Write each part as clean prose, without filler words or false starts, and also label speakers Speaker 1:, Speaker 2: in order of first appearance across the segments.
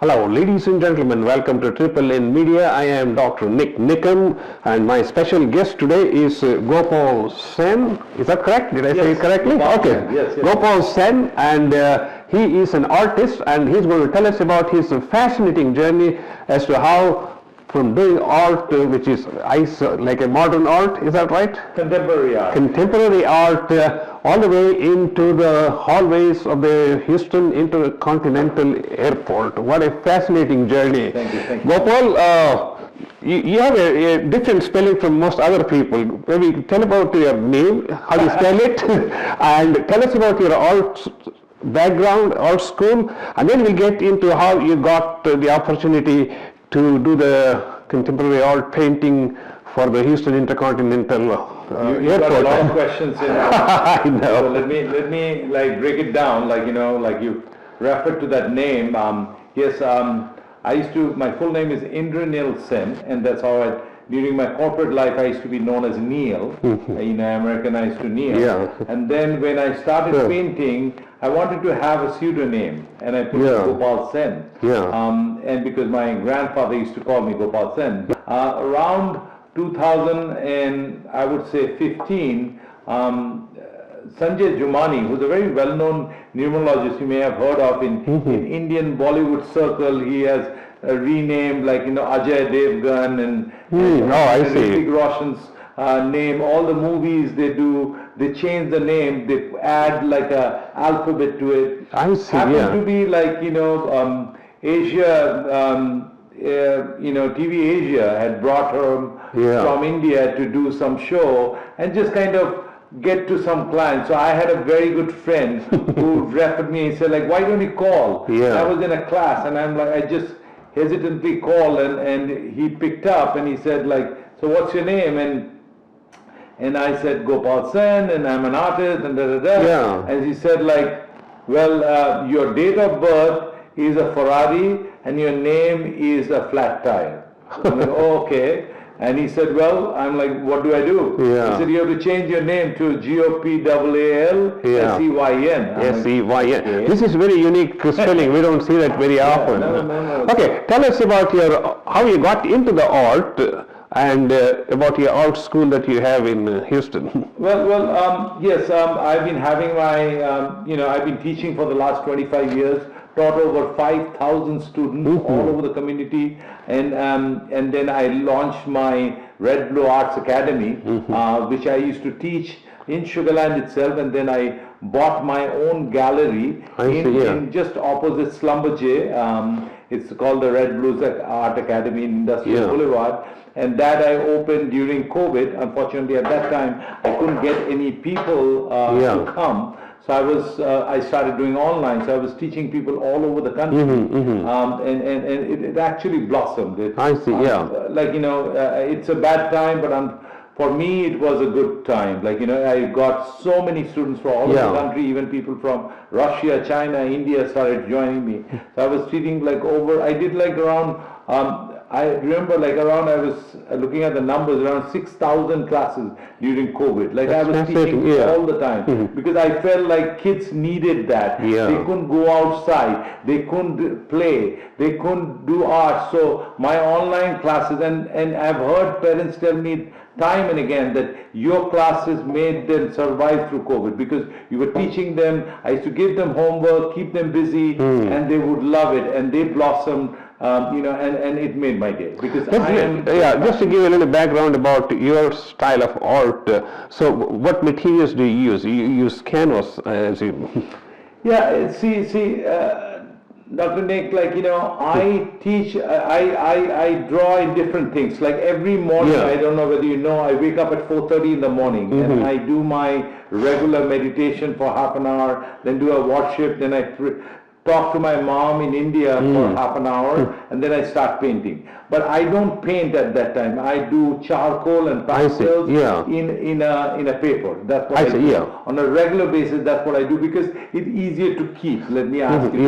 Speaker 1: Hello, ladies and gentlemen. Welcome to Triple N Media. I am Dr. NIK NIKAM, and my special guest today is Gopaal Seyn. Is that correct? Did I say it correctly? Okay.
Speaker 2: Yes.
Speaker 1: Gopaal Seyn, and he is an artist, and he's going to tell us about his fascinating journey as to how, from doing art, which is like a modern art, is that right?
Speaker 2: Contemporary art.
Speaker 1: Contemporary art, all the way into the hallways of the Houston Intercontinental Airport. What a fascinating journey.
Speaker 2: Thank you.
Speaker 1: Gopal, you have a different spelling from most other people. Maybe tell about your name, how you spell it, and tell us about your art background, art school, and then we'll get into how you got the opportunity to do the contemporary art painting for the Houston Intercontinental
Speaker 2: You've
Speaker 1: Airport.
Speaker 2: got a lot of questions in
Speaker 1: I know.
Speaker 2: So let me like break it down. Like you referred to that name. I used to. My full name is Indranil Seyn, and that's how during my corporate life I used to be known as Neil. Americanized to Neil.
Speaker 1: Yeah.
Speaker 2: And then when I started painting, I wanted to have a pseudonym, and I put Gopaal Seyn. And because my grandfather used to call me Gopaal Seyn. Around 2000 and I would say 15, Sanjay Jumani, who's a very well-known numerologist you may have heard of in Indian Bollywood circle, he has renamed Ajay Devgan and Hrithik Roshan's name. All the movies they do, they change the name, they add like a alphabet to it.
Speaker 1: I see.
Speaker 2: Happened to be Asia. TV Asia had brought her from India to do some show and just kind of get to some clients. So I had a very good friend who referred me and said, why don't you call? I was in a class and I'm like, I just hesitantly called and he picked up and he said so what's your name? And I said, Gopaal Seyn, and I'm an artist, and And he said well, your date of birth is a Ferrari and your name is a flat tire. I'm like, oh, okay. And he said, well, I'm like, what do I do? He said, you have to change your name to Gopaal Seyn.
Speaker 1: S-E-Y-N. Okay. This is very unique spelling. We don't see that very often.
Speaker 2: No.
Speaker 1: Okay, tell us about how you got into the art and about your art school that you have in Houston.
Speaker 2: Yes, I've been having my, I've been teaching for the last 25 years. Taught over 5,000 students all over the community, and then I launched my Red Blue Arts Academy, which I used to teach in Sugar Land itself, and then I bought my own gallery in just opposite Slumberjay. It's called the Red Blues Art Academy in Industrial Boulevard, and that I opened during COVID. Unfortunately, at that time, I couldn't get any people to come. So I started doing online. So I was teaching people all over the country, and it actually blossomed. It's a bad time, but for me it was a good time. I got so many students from all over the country. Even people from Russia, China, India started joining me. So I was teaching I did around. I remember I was looking at the numbers, around 6,000 classes during COVID. I was teaching all the time because I felt like kids needed that. They couldn't go outside, they couldn't play, they couldn't do art. So my online classes, and I've heard parents tell me time and again that your classes made them survive through COVID because you were teaching them. I used to give them homework, keep them busy, and they would love it, and they blossomed. And it made my day because
Speaker 1: just to give a little background about your style of art. So, what materials do you use? You use canvas, I assume.
Speaker 2: Dr. Nick, I teach. I draw in different things. Every morning, I don't know whether you know, I wake up at 4:30 in the morning and I do my regular meditation for half an hour. Then do a worship. Then I talk to my mom in India for half an hour, and then I start painting. But I don't paint at that time. I do charcoal and pastels in a paper. That's what I do. On a regular basis, that's what I do because it's easier to keep. Let me ask you.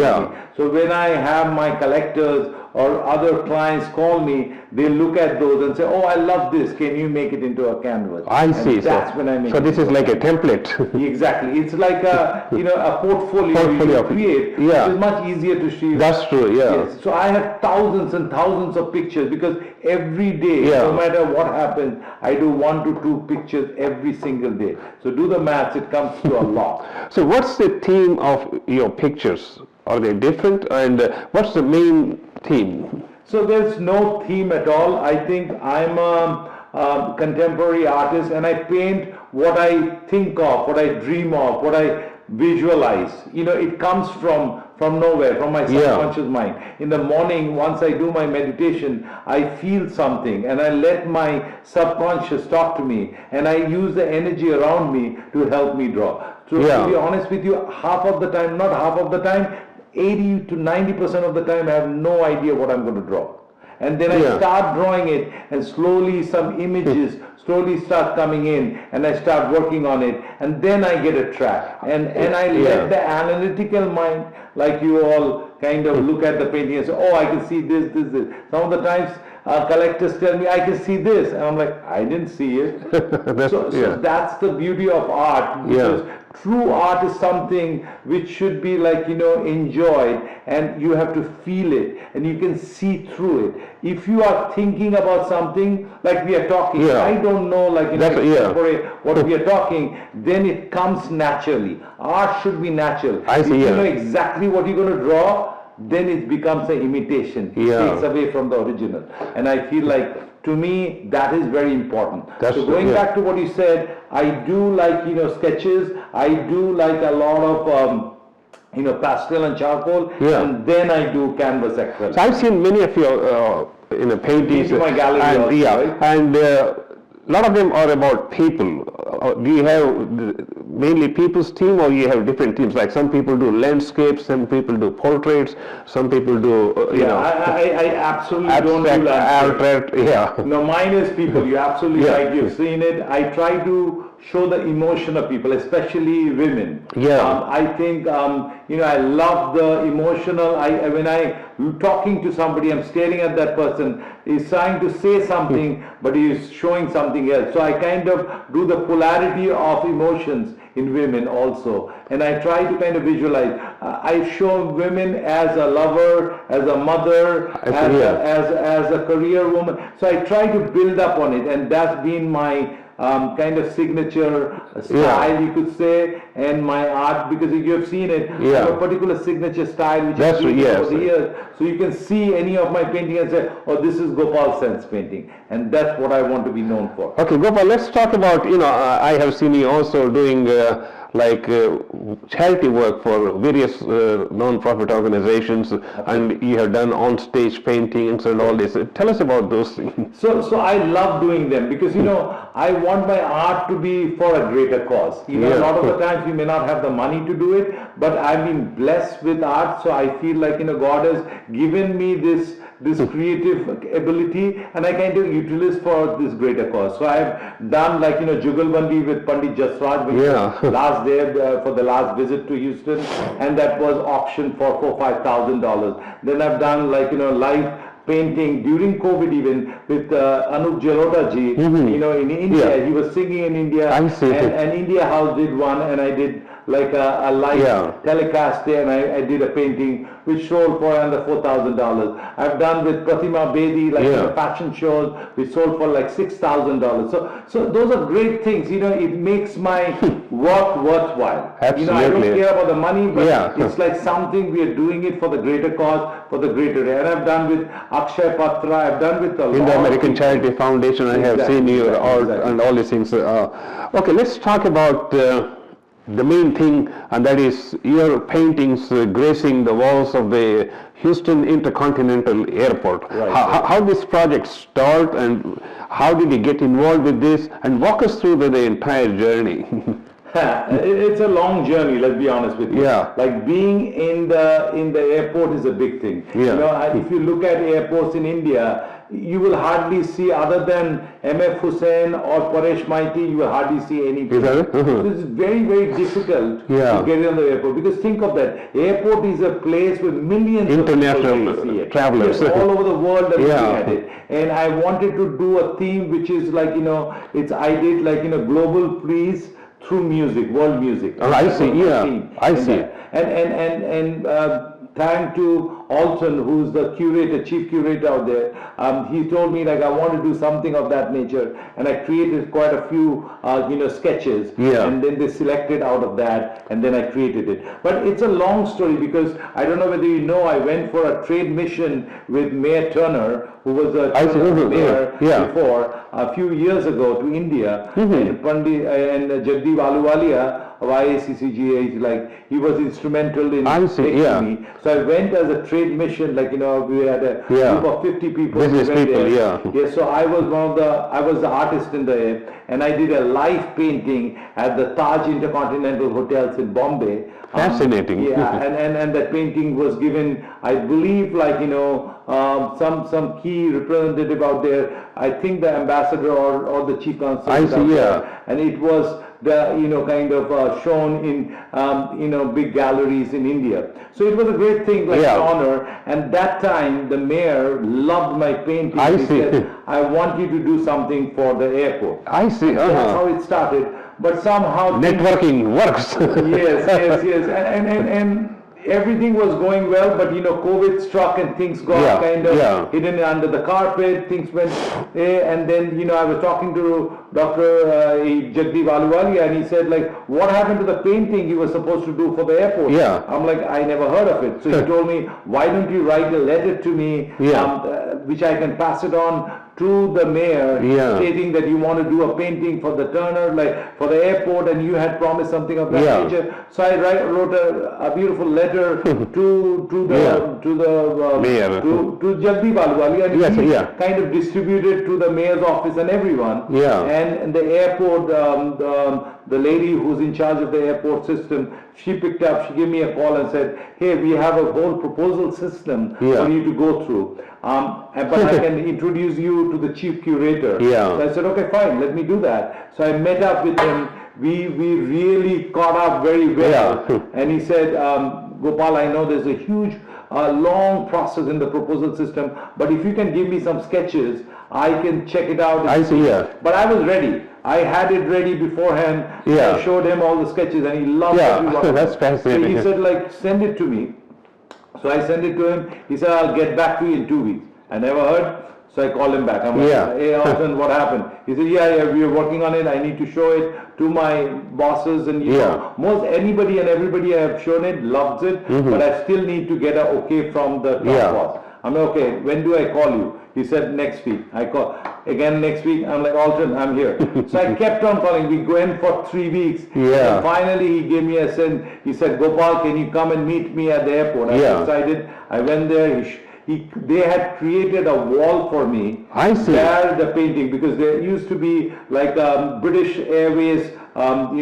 Speaker 2: So when I have my collectors or other clients call me, they look at those and say, oh, I love this, can you make it into a canvas?
Speaker 1: I see.
Speaker 2: That's when I make
Speaker 1: so
Speaker 2: it
Speaker 1: this is like a template.
Speaker 2: Exactly. It's like a, a portfolio you create.
Speaker 1: Yeah.
Speaker 2: It's much easier to see.
Speaker 1: That's true, yeah.
Speaker 2: Yes. So I have thousands and thousands of pictures because every day, no matter what happens, I do 1 to 2 pictures every single day. So do the maths, it comes to a lot.
Speaker 1: So what's the theme of your pictures? Are they different? And what's the main theme?
Speaker 2: So there's no theme at all. I think I'm a contemporary artist and I paint what I think of, what I dream of, what I visualize. It comes from nowhere, from my subconscious mind. In the morning, once I do my meditation, I feel something and I let my subconscious talk to me and I use the energy around me to help me draw. So to be honest with you, half of the time, not half of the time, 80 to 90% of the time I have no idea what I'm going to draw. And then I start drawing it and slowly some images slowly start coming in and I start working on it and then I get a track. And I let the analytical mind, like you all kind of look at the painting and say, oh, I can see this. Some of the times collectors tell me, I can see this. And I'm like, I didn't see it. so that's the beauty of art. Because true art is something which should be like, enjoyed and you have to feel it and you can see through it. If you are thinking about something, like we are talking, I don't know, like, what we are talking, then it comes naturally. Art should be natural. If you know exactly what you're going to draw, then it becomes an imitation. It takes away from the original. And I feel like, to me, that is very important. So going back to what you said, I do like, sketches. I do like a lot of, pastel and charcoal. And then I do canvas acrylic.
Speaker 1: So I've seen many of your paintings.
Speaker 2: Into my gallery
Speaker 1: and,
Speaker 2: also, right?
Speaker 1: And a lot of them are about people. Do you have mainly people's theme or you have different themes? Like some people do landscapes, some people do portraits, some people do,
Speaker 2: I absolutely don't do landscapes. No, mine is people. You're absolutely right. You've seen it. I try to show the emotion of people, especially women. I think, I love the emotional. When I'm talking to somebody, I'm staring at that person. He's trying to say something, but he's showing something else. So I kind of do the polarity of emotions in women also. And I try to kind of visualize. I show women as a lover, as a mother, as a career woman. So I try to build up on it. And that's been my kind of signature style, you could say, and my art, because you have seen it, I have a particular signature style which is over the years. So you can see any of my painting and say, oh, this is Gopaal Seyn's painting, and that's what I want to be known for.
Speaker 1: Okay, Gopal, let's talk about, I have seen you also doing charity work for various non-profit organizations, and you have done on-stage paintings and all this. Tell us about those things.
Speaker 2: So I love doing them because, I want my art to be for a greater cause. A lot of the times we may not have the money to do it, but I've been blessed with art, so I feel like, God has given me this creative ability and I kind of utilize for this greater cause. So I've done like, Jugalbandi with Pandit Jasraj, last day for the last visit to Houston, and that was auctioned for $4,000-$5,000. Then I've done like, live painting during COVID even with Anup Jalota ji, in India. He was singing in India, and India House did one, and I did like a live telecast there, and I did a painting which sold for under $4,000. I've done with Pratima Bedi, like fashion shows, which sold for like $6,000. So those are great things. It makes my work worthwhile.
Speaker 1: Absolutely.
Speaker 2: I don't care about the money, but it's like something we are doing it for the greater cause, for the greater. And I've done with Akshay Patra. I've done with a lot
Speaker 1: in the American Charity Foundation. I have seen your art and all these things. Okay, let's talk about the main thing, and that is your paintings gracing the walls of the Houston Intercontinental Airport. How this project start, and how did you get involved with this, and walk us through the entire journey.
Speaker 2: It's a long journey, let's be honest with you. Like being in the airport is a big thing. If you look at airports in India, you will hardly see, other than M.F. Hussain or Paresh Maiti, you will hardly see any plane. This is very, very difficult to get in the airport, because think of that, airport is a place with millions
Speaker 1: international
Speaker 2: of people see it.
Speaker 1: travelers.
Speaker 2: Yes, all over the world are looking at it. And I wanted to do a theme which is like, I did like, global peace through music, world music.
Speaker 1: Oh, I see, I see.
Speaker 2: And thank to Alton, who's the curator, chief curator out there. He told me like I want to do something of that nature, and I created quite a few, sketches. And then they selected out of that, and then I created it. But it's a long story, because I don't know whether you know, I went for a trade mission with Mayor Turner, who was a mayor before, a few years ago, to India, and Jagdeep Ahluwalia of IACCGA, like he was instrumental in taking me. So I went as a trade mission, like we had a group of 50 people.
Speaker 1: Business people,
Speaker 2: Yes, so I was the artist in there, and I did a live painting at the Taj Intercontinental Hotels in Bombay.
Speaker 1: Fascinating.
Speaker 2: And that painting was given, I believe, like some key representative out there. I think the ambassador or the chief consul.
Speaker 1: I see.
Speaker 2: And it was the shown in big galleries in India. So it was a great thing, like an honor. And that time the mayor loved my painting. He said, I want you to do something for the airport.
Speaker 1: I see.
Speaker 2: That's how it started. But somehow
Speaker 1: networking works.
Speaker 2: yes. And everything was going well, but COVID struck and things got kind of hidden under the carpet. Things went, and then I was talking to Dr. Jagdeep Ahluwalia, and he said like, what happened to the painting you were supposed to do for the airport? I'm like, I never heard of it. So he told me, why don't you write a letter to me, which I can pass it on to the mayor, stating that you want to do a painting for the Turner, like for the airport, and you had promised something of that nature. So I wrote a beautiful letter to the
Speaker 1: mayor,
Speaker 2: to Jagdeep Ahluwalia, and he kind of distributed to the mayor's office and everyone. And the airport, the lady who's in charge of the airport system, she picked up, she gave me a call and said, hey, we have a whole proposal system for you to go through. But I can introduce you to the chief curator. So I said, okay, fine, let me do that. So I met up with him. We really caught up very well. And he said, Gopal, I know there's a huge, long process in the proposal system, but if you can give me some sketches, I can check it out. But I was ready. I had it ready beforehand. I showed him all the sketches, and he loved every one of them.
Speaker 1: That's fascinating.
Speaker 2: So he said, like, send it to me. So I sent it to him. He said, I'll get back to you in 2 weeks. I never heard. So I called him back. I'm like, hey, Alton, what happened? He said, we are working on it. I need to show it to my bosses. And most anybody and everybody I have shown it loves it. But I still need to get a okay from the top boss. I'm like, okay, when do I call you? He said, next week. I call again next week. I'm like, Alton, I'm here. So I kept on calling. We went for 3 weeks. And finally, he gave me a send. He said, Gopal, can you come and meet me at the airport? I decided. I went there. They had created a wall for me. There, the painting, because there used to be like British Airways, club.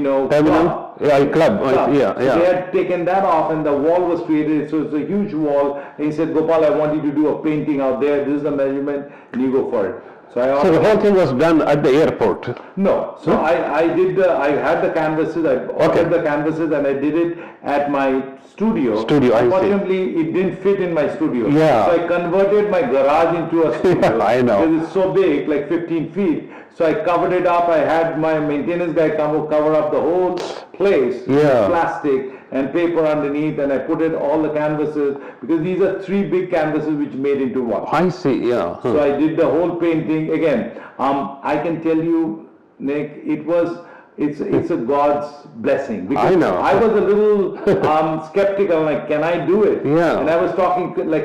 Speaker 2: So they had taken that off, and the wall was created. So it's a huge wall. And he said, Gopal, I want you to do a painting out there. This is the measurement, and you go for it. So
Speaker 1: the whole thing was done at the airport?
Speaker 2: No. So I had the canvases, I ordered the canvases, and I did it at my studio. Unfortunately, it didn't fit in my studio. So I converted my garage into a studio.
Speaker 1: I know.
Speaker 2: Because it's so big, like 15 feet. So I covered it up. I had my maintenance guy cover up the whole place with plastic and paper underneath, and I put it all the canvases, because these are 3 big canvases which made into one.
Speaker 1: I see,
Speaker 2: So I did the whole painting again. I can tell you, Nick, it's a God's blessing. Because
Speaker 1: I know.
Speaker 2: I was a little skeptical, like, can I do it? And I was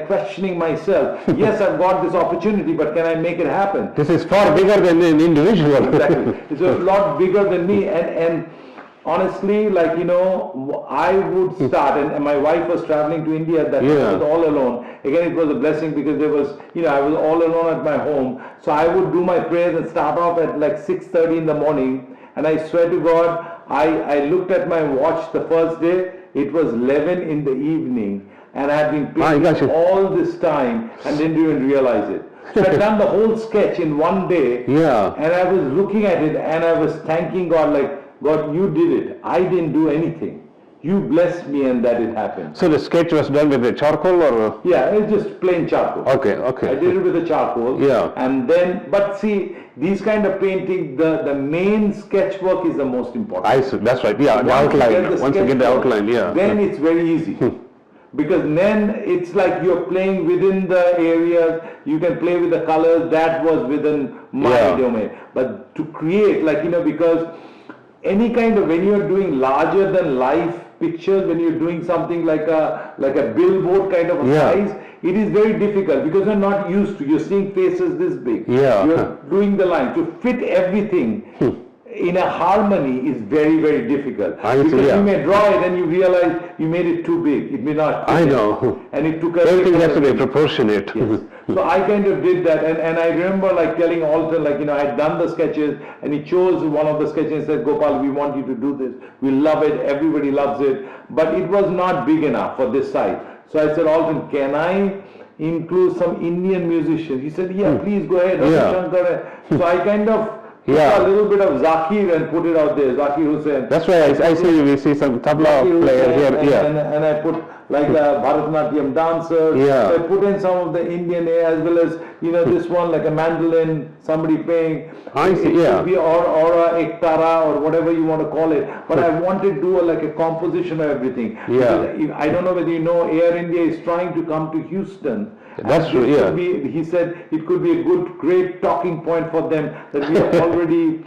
Speaker 2: questioning myself. Yes, I've got this opportunity, but can I make it happen?
Speaker 1: This is far bigger than an individual.
Speaker 2: Exactly. It's a lot bigger than me. And honestly, I would start, and my wife was traveling to India at that time. I was all alone. Again, it was a blessing, because there was, I was all alone at my home. So I would do my prayers and start off at like 6:30 in the morning. And I swear to God, I looked at my watch the first day, it was 11 in the evening. And I had been painting all this time and didn't even realize it. So I'd done the whole sketch in one day.
Speaker 1: Yeah.
Speaker 2: And I was looking at it and I was thanking God, like, God, you did it. I didn't do anything. You blessed me and that it happened.
Speaker 1: So the sketch was done with the charcoal or?
Speaker 2: Yeah, it's just plain charcoal.
Speaker 1: Okay, okay.
Speaker 2: I did it with the charcoal.
Speaker 1: Yeah.
Speaker 2: And then, but see, these kind of painting, the main sketch work is the most important.
Speaker 1: I see, that's right. Yeah, the outline. Once you get the outline, yeah.
Speaker 2: Then it's very easy. Because then it's like you're playing within the areas, you can play with the colors, that was within my domain. But to create, like, because any kind of, when you're doing larger than life pictures, when you're doing something like a billboard kind of a size, it is very difficult because you're not used to, you're seeing faces this big.
Speaker 1: Yeah.
Speaker 2: You're doing the line. To fit everything in a harmony is very, very difficult. Because you may draw it and you realize you made it too big. It may not.
Speaker 1: I know.
Speaker 2: And it took
Speaker 1: everything has to be proportionate.
Speaker 2: Yes. So I kind of did that, and I remember like telling Alton, like, I had done the sketches, and he chose one of the sketches and said, Gopal, we want you to do this. We love it. Everybody loves it. But it was not big enough for this side. So I said, Alton, can I include some Indian musicians? He said, yeah, please go ahead. So I kind of took a little bit of Zakir and put it out there, Zakir Hussain.
Speaker 1: That's why I see we see some tabla player here.
Speaker 2: And I put like the Bharatanatyam dancer. I put in some of the Indian as well as, this one like a mandolin, somebody playing.
Speaker 1: I see,
Speaker 2: It could be or a ektara or whatever you want to call it. But I wanted to do like a composition of everything. I don't know whether you know, Air India is trying to come to Houston.
Speaker 1: That's true,
Speaker 2: He said it could be a great talking point for them that we are already,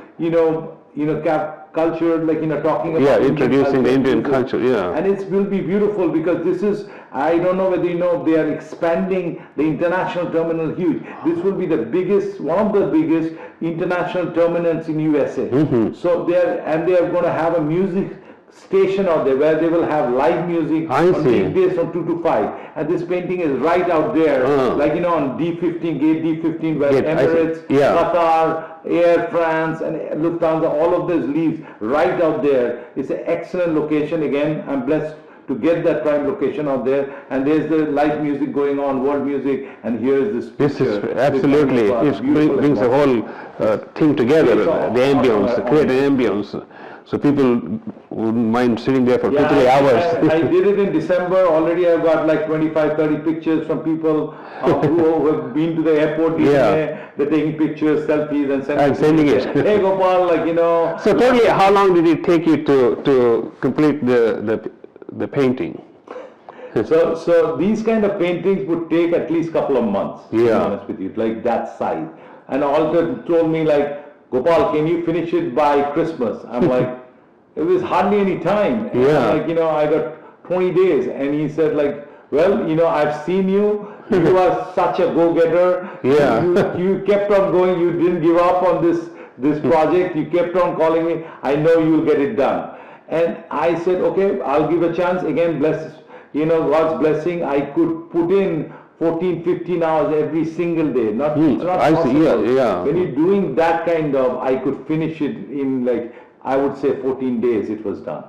Speaker 2: culture, like, talking about
Speaker 1: introducing the Indian culture,
Speaker 2: and it will be beautiful because this is, I don't know whether you know, they are expanding the international terminal huge. This will be the biggest, one of the biggest international terminals in USA. So they are going to have a music station out there where they will have live music on weekdays from 2 to 5, and this painting is right out there, like on D15, gate D15, where Emirates, Qatar, Air France and Lufthansa, all of this leaves right out there. It's an excellent location. Again, I'm blessed to get that prime location out there, and there's the live music going on, world music, and here's this picture.
Speaker 1: This is absolutely, it brings the whole thing together, the ambience, create an ambience. So people wouldn't mind sitting there for 2-3 hours.
Speaker 2: I did it in December. Already I've got like 25-30 pictures from people who have been to the airport. They're taking pictures, selfies, and sending it. Hey Gopal,
Speaker 1: So tell me, how long did it take you to complete the painting?
Speaker 2: So these kind of paintings would take at least a couple of months, to be honest with you, like that size. And Alton told me like, Gopal, can you finish it by Christmas? I'm like, it was hardly any time. And I got 20 days. And he said like, well, I've seen you. You are such a go-getter. You kept on going. You didn't give up on this project. You kept on calling me. I know you'll get it done. And I said, okay, I'll give a chance. Again, God's blessing. I could put in 14-15 hours every single day. It's not possible. When you're doing that kind of, I could finish it in like, I would say 14 days it was done.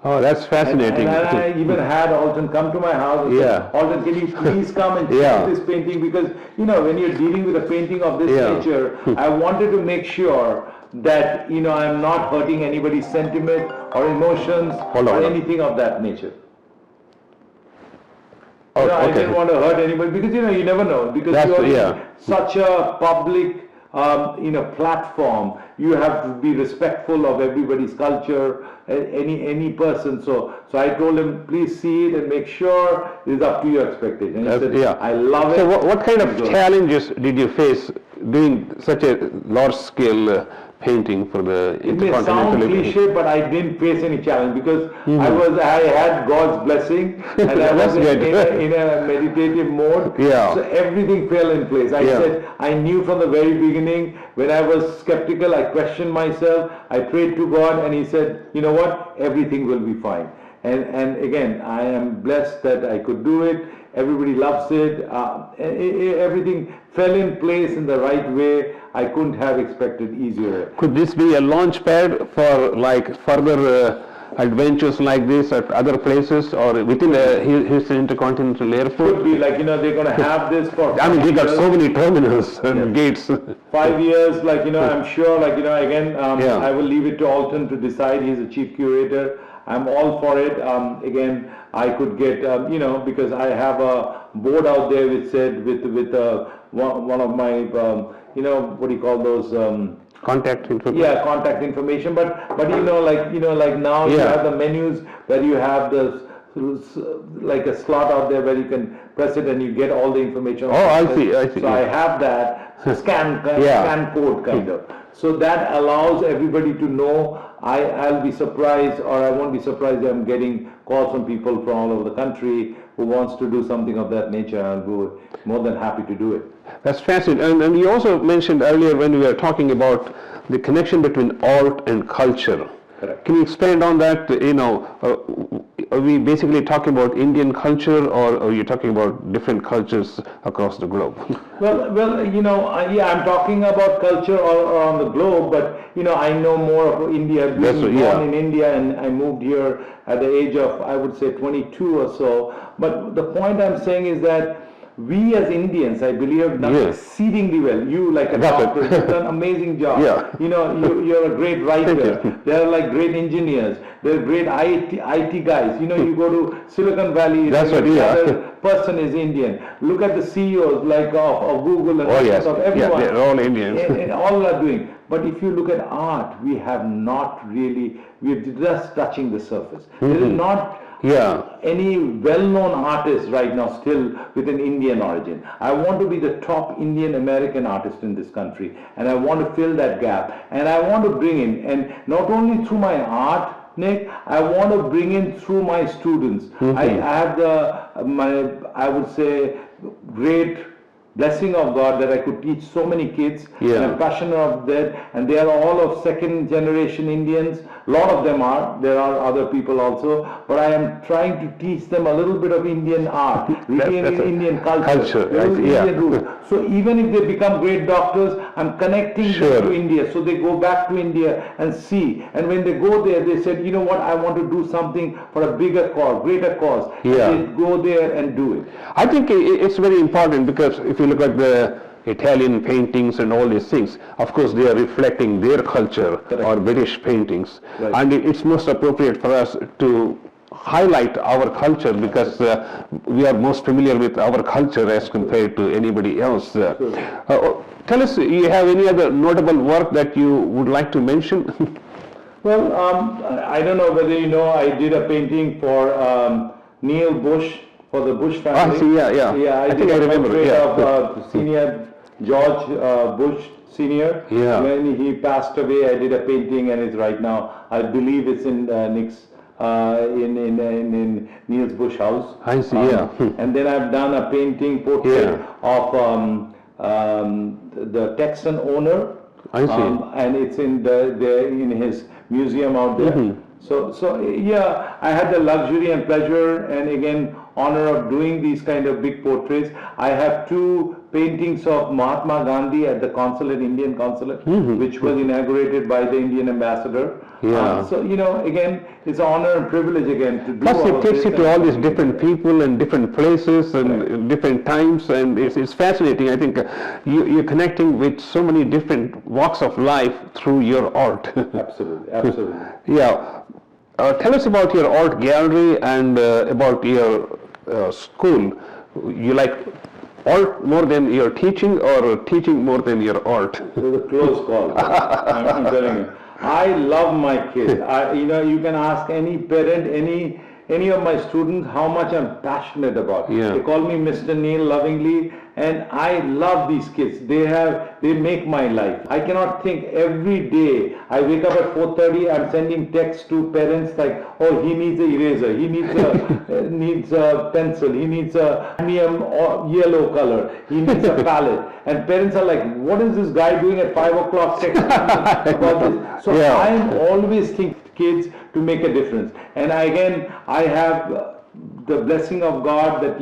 Speaker 1: Oh, that's fascinating.
Speaker 2: And I even had Alton come to my house and said, Alton, can you please come and check this painting? Because, when you're dealing with a painting of this nature, I wanted to make sure that, I'm not hurting anybody's sentiment or emotions or anything of that nature. I didn't want to hurt anybody because you never know, because you're such a public platform. You have to be respectful of everybody's culture, any person. So I told him, please see it and make sure it's up to your expectation. He said, I love it.
Speaker 1: So what kind of challenges did you face doing such a large scale painting for the
Speaker 2: Intercontinental? It may sound cliche, but I didn't face any challenge because I had God's blessing and I was in a meditative mode. So everything fell in place. I said, I knew from the very beginning, when I was skeptical, I questioned myself, I prayed to God, and He said, you know what, everything will be fine. And again, I am blessed that I could do it. Everybody loves it. Everything fell in place in the right way. I couldn't have expected easier.
Speaker 1: Could this be a launch pad for like further adventures like this at other places or within Houston Intercontinental Airport?
Speaker 2: Could be like, they're going to have this for
Speaker 1: I mean, they got
Speaker 2: years.
Speaker 1: so many terminals and gates.
Speaker 2: 5 years, like, I'm sure, like, again,
Speaker 1: Yeah.
Speaker 2: I will leave it to Alton to decide. He's the chief curator. I'm all for it. Again, I could get, because I have a board out there which said with one of my, what do you call those?
Speaker 1: Contact information.
Speaker 2: Yeah, contact information. But like now you
Speaker 1: Yeah.
Speaker 2: have the menus where you have the like a slot out there where you can press it and you get all the information.
Speaker 1: Oh, I see.
Speaker 2: So I have that scan code kind of. So that allows everybody to know. I'll be surprised, or I won't be surprised that I'm getting calls from people from all over the country who wants to do something of that nature. I'll be more than happy to do it.
Speaker 1: That's fascinating. And you also mentioned earlier when we were talking about the connection between art and culture.
Speaker 2: Correct.
Speaker 1: Can you expand on that? Are we basically talking about Indian culture, or are you talking about different cultures across the globe?
Speaker 2: Well, I'm talking about culture all around the globe, but I know more of India. Being born in India, and I moved here at the age of, I would say, 22 or so. But the point I'm saying is that we as Indians, I believe, have done exceedingly well. You, like a doctor, you've done an amazing job.
Speaker 1: Yeah.
Speaker 2: You're a great writer. They're like great engineers. They're great IT guys. You go to Silicon Valley.
Speaker 1: That's what.
Speaker 2: Other person is Indian. Look at the CEOs like of Google and of everyone.
Speaker 1: Yeah, they're all Indians.
Speaker 2: and all are doing. But if you look at art, we have not really. We're just touching the surface. There is not. Any well-known artist right now still with an Indian origin. I want to be the top Indian American artist in this country, and I want to fill that gap, and I want to bring in, and not only through my art, Nick, I want to bring in through my students. I have I would say, great blessing of God that I could teach so many kids. And I'm passionate of that, and they are all of second generation Indians. A lot of them are. There are other people also, but I am trying to teach them a little bit of Indian art, Indian culture, Indian roots. So even if they become great doctors, I'm connecting them to India. So they go back to India and see. And when they go there, they said, you know what, I want to do something for a bigger cause, greater cause. They go there and do it.
Speaker 1: I think it's very important, because if you look at the Italian paintings and all these things, of course they are reflecting their culture, or British paintings, and it's most appropriate for us to highlight our culture, because we are most familiar with our culture as compared to anybody else. Tell us, you have any other notable work that you would like to mention?
Speaker 2: Well, I don't know whether you know, I did a painting for Neil Bush, for the Bush family.
Speaker 1: I think I remember.
Speaker 2: Of Senior George Bush Senior. When he passed away, I did a painting, and it's right now, I believe it's in NIK's in Niels Bush house.
Speaker 1: I see.
Speaker 2: And then I've done a painting portrait of the Texan owner.
Speaker 1: I see.
Speaker 2: And it's in in his museum out there. So I had the luxury and pleasure, and again honor of doing these kind of big portraits. I have 2 paintings of Mahatma Gandhi at the consulate, Indian consulate, which was inaugurated by the Indian ambassador. So again, it's an honor and privilege again to do.
Speaker 1: Plus, it takes you to all these different people and different places and different times, and it's fascinating. I think you're connecting with so many different walks of life through your art.
Speaker 2: Absolutely.
Speaker 1: Tell us about your art gallery and about your school. You like art more than your teaching, or teaching more than your art?
Speaker 2: It's a close call. I'm telling you. I love my kids. You can ask any parent, any of my students how much I'm passionate about. They call me Mr. Neil lovingly, and I love these kids. They make my life. I cannot think every day. I wake up at 4:30. I'm sending texts to parents like, oh, he needs an eraser, he needs a pencil, he needs a medium yellow color, he needs a palette. And parents are like, what is this guy doing at 5 o'clock texting me about this? So I'm always thinking kids to make a difference. And again, I have the blessing of God that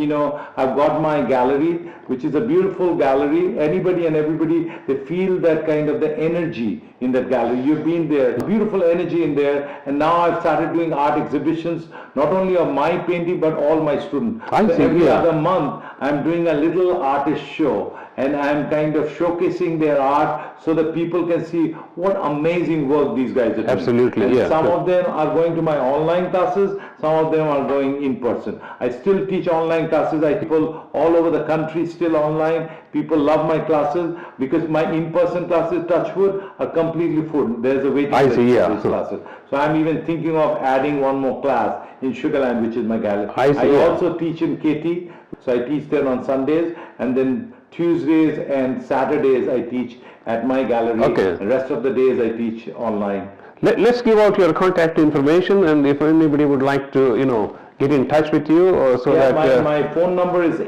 Speaker 2: I've got my gallery, which is a beautiful gallery. Anybody and everybody, they feel that kind of the energy in that gallery. You've been there, beautiful energy in there, and now I've started doing art exhibitions, not only of my painting, but all my students.
Speaker 1: I see,
Speaker 2: every
Speaker 1: yeah.
Speaker 2: other month, I'm doing a little artist show, and I'm kind of showcasing their art so that people can see what amazing work these guys are doing.
Speaker 1: Absolutely,
Speaker 2: and
Speaker 1: yeah.
Speaker 2: some of them are going to my online classes, some of them are going in person. I still teach online classes. I people all over the country still online. People love my classes because my in-person classes, touch wood, are completely full. There's a waiting list for these classes. So I'm even thinking of adding one more class in Sugarland, which is my gallery. I also teach in KT, so I teach there on Sundays, and then Tuesdays and Saturdays I teach at my gallery.
Speaker 1: Okay.
Speaker 2: The rest of the days I teach online.
Speaker 1: Let's give out your contact information, and if anybody would like to, you know, get in touch with you, or so
Speaker 2: Yeah,
Speaker 1: that
Speaker 2: my phone number is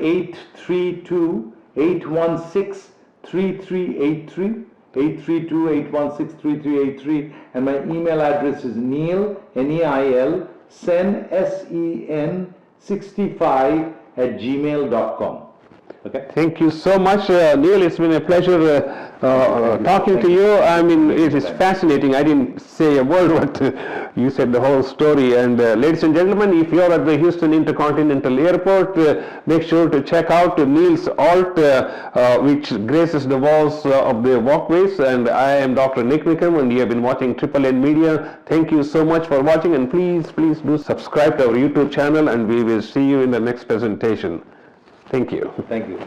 Speaker 2: 832-816-3383, 832-816-3383, and my email address is Neil, N-E-I-L, Sen, S-E-N, 65 @ Okay.
Speaker 1: Thank you so much, Neil. It's been a pleasure talking to you. I mean, it is fascinating. I didn't say a word, but you said the whole story. And ladies and gentlemen, if you're at the Houston Intercontinental Airport, make sure to check out Neil's art, which graces the walls of the walkways. And I am Dr. NIK NIKAM, and you have been watching NNN Media. Thank you so much for watching, and please do subscribe to our YouTube channel, and we will see you in the next presentation. Thank you.
Speaker 2: Thank you.